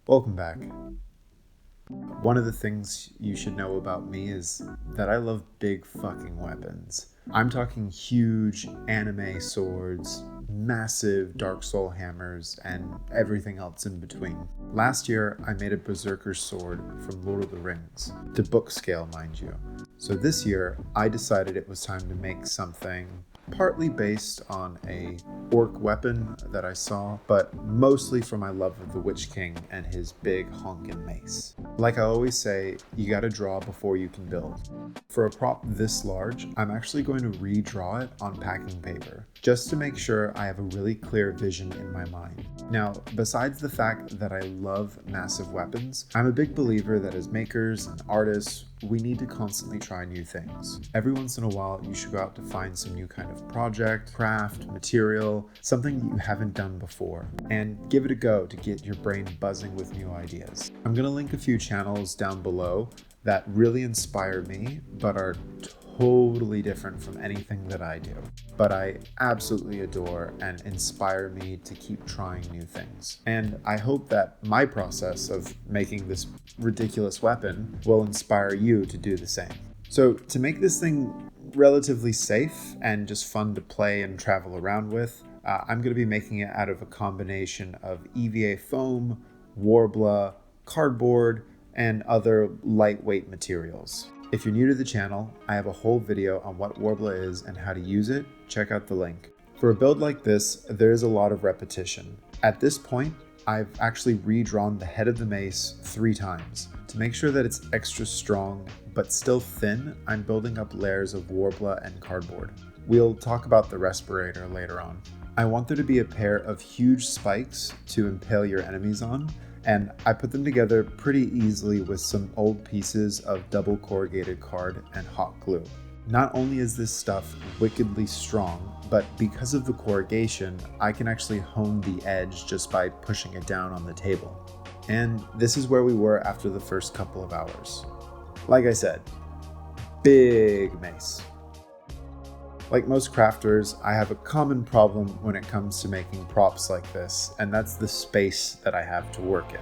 Welcome back. One of the things you should know about me is that I love big fucking weapons. I'm talking huge anime swords, massive Dark Soul hammers, and everything else in between. Last year, I made a Berserker sword from Lord of the Rings, to book scale, mind you. So this year, I decided it was time to make something partly based on a orc weapon that I saw, but mostly for my love of the Witch King and his big honkin' mace. Like I always say, you gotta draw before you can build. For a prop this large, I'm actually going to redraw it on packing paper, just to make sure I have a really clear vision in my mind. Now, besides the fact that I love massive weapons, I'm a big believer that as makers and artists, we need to constantly try new things. Every once in a while, you should go out to find some new kind of project, craft, material, something that you haven't done before, and give it a go to get your brain buzzing with new ideas. I'm gonna link a few channels down below that really inspire me, but are totally different from anything that I do, but I absolutely adore and inspire me to keep trying new things. And I hope that my process of making this ridiculous weapon will inspire you to do the same. So to make this thing relatively safe and just fun to play and travel around with, I'm going to be making it out of a combination of EVA foam, Warbler, cardboard, and other lightweight materials. If you're new to the channel, I have a whole video on what Warbler is and how to use it. Check out the link. For a build like this, there is a lot of repetition. At this point, I've actually redrawn the head of the mace 3 times. To make sure that it's extra strong, but still thin, I'm building up layers of Warbler and cardboard. We'll talk about the respirator later on. I want there to be a pair of huge spikes to impale your enemies on, and I put them together pretty easily with some old pieces of double corrugated card and hot glue. Not only is this stuff wickedly strong, but because of the corrugation, I can actually hone the edge just by pushing it down on the table. And this is where we were after the first couple of hours. Like I said, big mace. Like most crafters, I have a common problem when it comes to making props like this, and that's the space that I have to work in.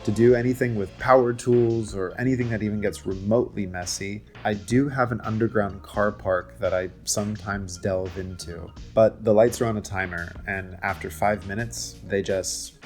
To do anything with power tools or anything that even gets remotely messy, I do have an underground car park that I sometimes delve into, but the lights are on a timer, and after 5 minutes, they just...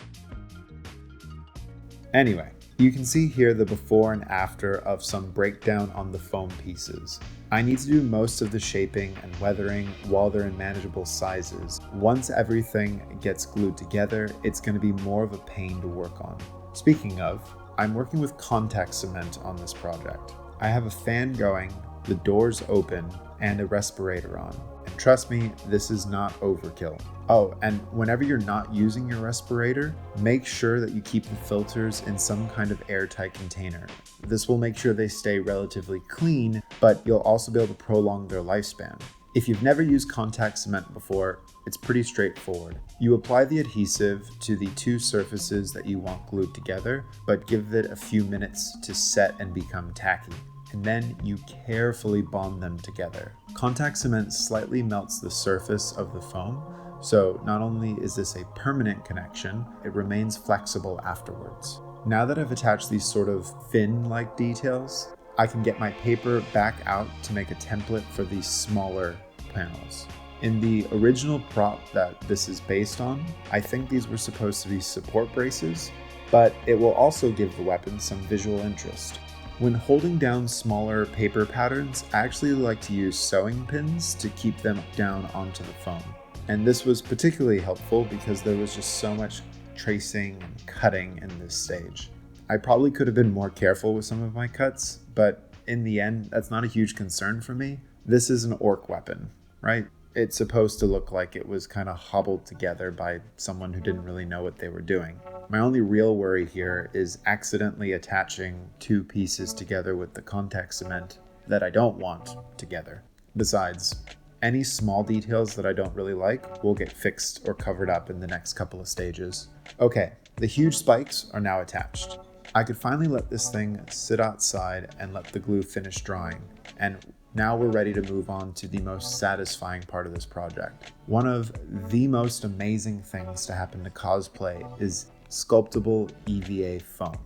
Anyway, you can see here the before and after of some breakdown on the foam pieces. I need to do most of the shaping and weathering while they're in manageable sizes. Once everything gets glued together, it's going to be more of a pain to work on. Speaking of, I'm working with contact cement on this project. I have a fan going, the doors open, and a respirator on. And trust me, this is not overkill. Oh, and whenever you're not using your respirator, make sure that you keep the filters in some kind of airtight container. This will make sure they stay relatively clean, but you'll also be able to prolong their lifespan. If you've never used contact cement before, it's pretty straightforward. You apply the adhesive to the 2 surfaces that you want glued together, but give it a few minutes to set and become tacky. And then you carefully bond them together. Contact cement slightly melts the surface of the foam, so not only is this a permanent connection, it remains flexible afterwards. Now that I've attached these sort of fin-like details, I can get my paper back out to make a template for these smaller panels. In the original prop that this is based on, I think these were supposed to be support braces, but it will also give the weapon some visual interest. When holding down smaller paper patterns, I actually like to use sewing pins to keep them down onto the foam. And this was particularly helpful because there was just so much tracing and cutting in this stage. I probably could have been more careful with some of my cuts, but in the end, that's not a huge concern for me. This is an orc weapon, right? It's supposed to look like it was kind of hobbled together by someone who didn't really know what they were doing. My only real worry here is accidentally attaching 2 pieces together with the contact cement that I don't want together. Besides, any small details that I don't really like will get fixed or covered up in the next couple of stages. Okay, the huge spikes are now attached. I could finally let this thing sit outside and let the glue finish drying, and now we're ready to move on to the most satisfying part of this project. One of the most amazing things to happen to cosplay is sculptable EVA foam.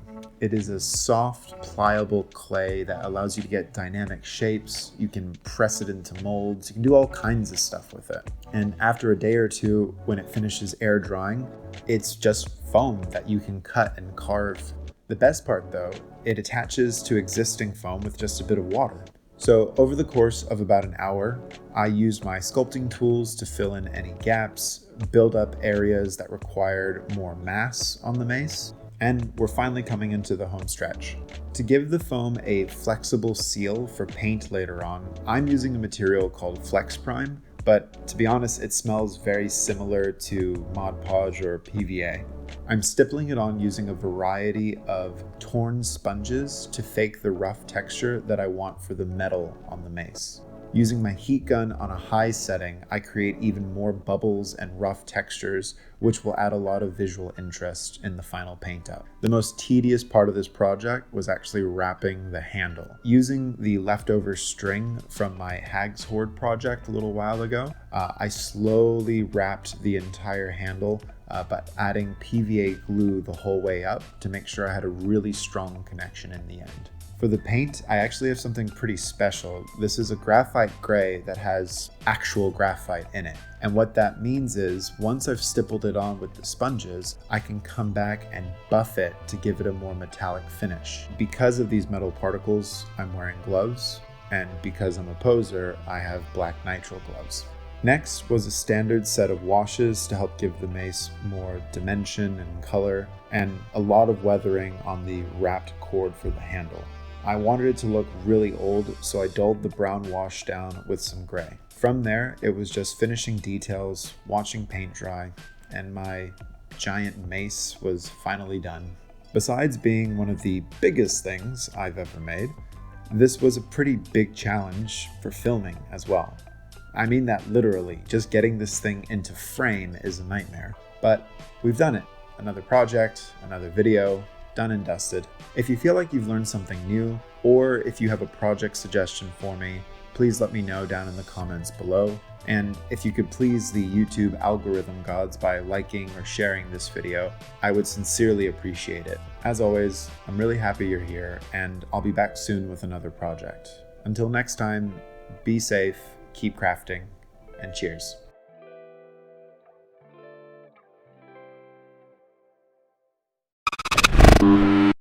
It is a soft, pliable clay that allows you to get dynamic shapes. You can press it into molds. You can do all kinds of stuff with it. And after a day or two, when it finishes air drying, it's just foam that you can cut and carve. The best part though, it attaches to existing foam with just a bit of water. So over the course of about an hour, I used my sculpting tools to fill in any gaps, build up areas that required more mass on the mace, and we're finally coming into the home stretch. To give the foam a flexible seal for paint later on, I'm using a material called Flex Prime, but to be honest, it smells very similar to Mod Podge or PVA. I'm stippling it on using a variety of torn sponges to fake the rough texture that I want for the metal on the mace. Using my heat gun on a high setting, I create even more bubbles and rough textures, which will add a lot of visual interest in the final paint up. The most tedious part of this project was actually wrapping the handle. Using the leftover string from my Hag's Hoard project a little while ago, I slowly wrapped the entire handle, but adding PVA glue the whole way up to make sure I had a really strong connection in the end. For the paint, I actually have something pretty special. This is a graphite gray that has actual graphite in it. And what that means is, once I've stippled it on with the sponges, I can come back and buff it to give it a more metallic finish. Because of these metal particles, I'm wearing gloves, and because I'm a poser, I have black nitrile gloves. Next was a standard set of washes to help give the mace more dimension and color, and a lot of weathering on the wrapped cord for the handle. I wanted it to look really old, so I dulled the brown wash down with some gray. From there, it was just finishing details, watching paint dry, and my giant mace was finally done. Besides being one of the biggest things I've ever made, this was a pretty big challenge for filming as well. I mean that literally, just getting this thing into frame is a nightmare. But we've done it. Another project, another video, done and dusted. If you feel like you've learned something new, or if you have a project suggestion for me, please let me know down in the comments below. And if you could please the YouTube algorithm gods by liking or sharing this video, I would sincerely appreciate it. As always, I'm really happy you're here, and I'll be back soon with another project. Until next time, be safe, keep crafting, and cheers.